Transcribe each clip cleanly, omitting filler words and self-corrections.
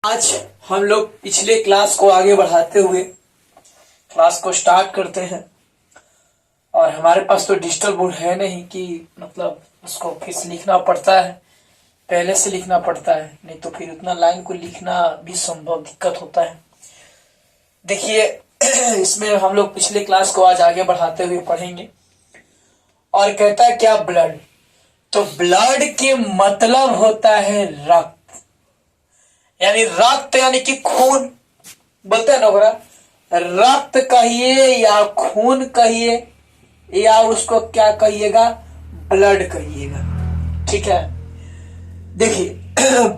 आज हम लोग पिछले क्लास को आगे बढ़ाते हुए क्लास को स्टार्ट करते हैं। और हमारे पास तो डिजिटल बोर्ड है नहीं कि मतलब उसको फिर से लिखना पड़ता है, पहले से लिखना पड़ता है, नहीं तो फिर उतना लाइन को लिखना भी संभव दिक्कत होता है। देखिए इसमें हम लोग पिछले क्लास को आज आगे बढ़ाते हुए पढ़ेंगे। और कहता है क्या, ब्लड। तो ब्लड के मतलब होता है रक्त, यानी रक्त यानी कि खून बोलते हैं ना ओकरा, रक्त कहिए या खून कहिए या उसको क्या कहिएगा, ब्लड कहिएगा। ठीक है, देखिए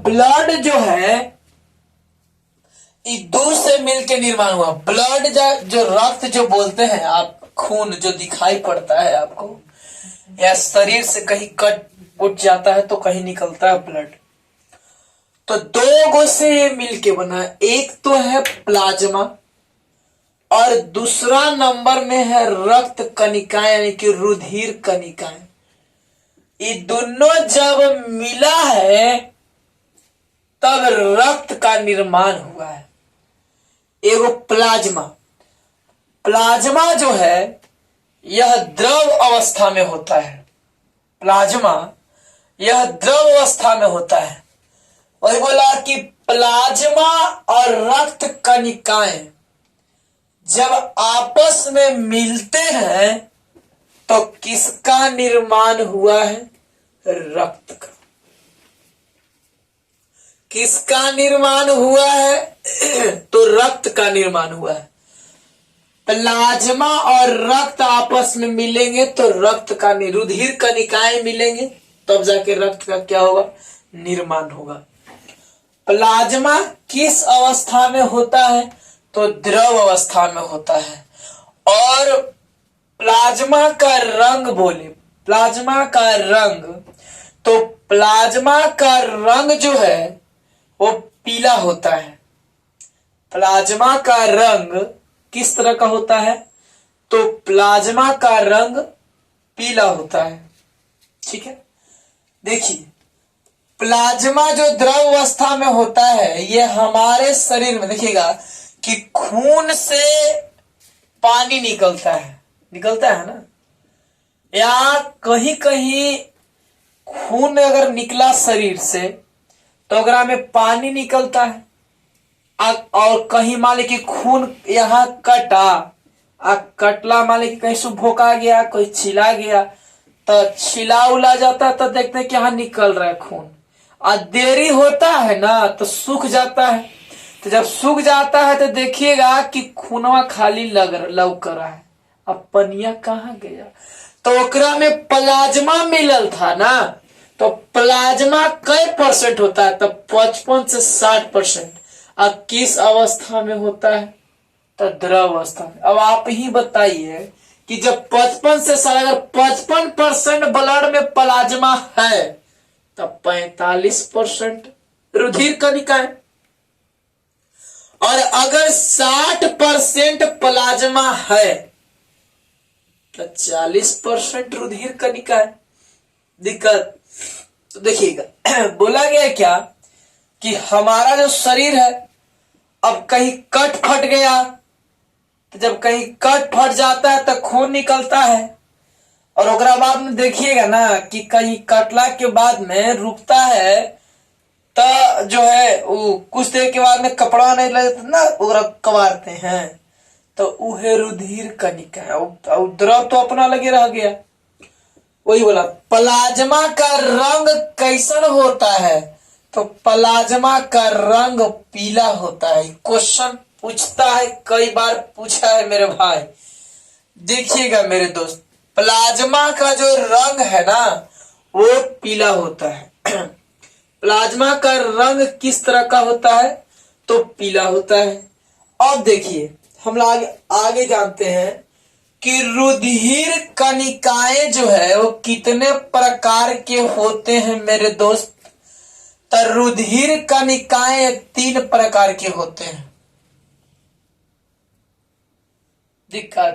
ब्लड जो है दूध से मिलकर निर्माण हुआ। ब्लड जो रक्त जो बोलते हैं आप, खून जो दिखाई पड़ता है आपको या शरीर से कहीं कट उठ जाता है तो कहीं निकलता है ब्लड। तो दो गो से ये मिलके बना है, एक तो है प्लाज्मा और दूसरा नंबर में है रक्त कणिकाएं यानी कि रुधिर कणिकाएं। ये दोनों जब मिला है तब रक्त का निर्माण हुआ है। एगो प्लाज्मा, प्लाज्मा जो है यह द्रव अवस्था में होता है। प्लाज्मा यह द्रव अवस्था में होता है। वही बोला कि प्लाज्मा और रक्त कणिकाएं जब आपस में मिलते हैं तो किसका निर्माण हुआ है, रक्त का। किसका निर्माण हुआ है तो रक्त का निर्माण हुआ है। प्लाज्मा और रक्त आपस में मिलेंगे तो रक्त का, रुधिर कणिकाएं मिलेंगे तब जाके रक्त का क्या होगा, निर्माण होगा। प्लाज्मा किस अवस्था में होता है तो द्रव अवस्था में होता है। और प्लाज्मा का रंग बोले, प्लाज्मा का रंग, तो प्लाज्मा का रंग जो है वो पीला होता है। प्लाज्मा का रंग किस तरह का होता है तो प्लाज्मा का रंग पीला होता है। ठीक है, देखिए प्लाज्मा जो द्रव अवस्था में होता है ये हमारे शरीर में देखिएगा कि खून से पानी निकलता है ना, या कहीं कहीं खून अगर निकला शरीर से तो अगर में पानी निकलता है। और कहीं मान ली कि खून यहाँ कटला मान ली कि कहीं से भोका गया, कोई छिला गया तो छिला उला जाता है तो देखते हैं कि यहाँ निकल रहा है खून। और देरी होता है ना तो सूख जाता है। तो जब सूख जाता है तो देखिएगा कि खूनवा खाली लग रहा है, अब पनिया कहाँ गया। तो ओकरा में प्लाज्मा मिलल था ना, तो प्लाज्मा कई परसेंट होता है, तो 55 से 60%। अब किस अवस्था में होता है तो द्रव अवस्था में। अब आप ही बताइए कि जब 55 से 60, अगर 55% ब्लड में प्लाज्मा है तब 45% रुधिर कणिकाएं, और अगर 60% प्लाज्मा है तो 40% रुधिर कणिकाएं। दिक्कत तो देखिएगा बोला गया क्या कि हमारा जो शरीर है अब कहीं कट फट गया, तो जब कहीं कट फट जाता है तो खून निकलता है। और ओकरा बाद में देखिएगा ना कि कहीं कटला के बाद में रुकता है तो जो है वो कुछ देर के बाद में कपड़ा नहीं लगता ना, ओकरा कबारते हैं तो उहे रुधिर कणिका है। और द्रव तो अपना लगे रह गया। वही बोला प्लाज्मा का रंग कैसन होता है तो प्लाज्मा का रंग पीला होता है। क्वेश्चन पूछता है, कई बार पूछा है मेरे भाई। देखिएगा मेरे दोस्त, प्लाज्मा का जो रंग है ना वो पीला होता है। प्लाज्मा का रंग किस तरह का होता है तो पीला होता है। अब देखिए हम लोग आगे जानते हैं कि रुधिर कणिकाएं जो है वो कितने प्रकार के होते हैं मेरे दोस्त। तो रुधिर कणिकाएं 3 प्रकार के होते हैं। दिक्कत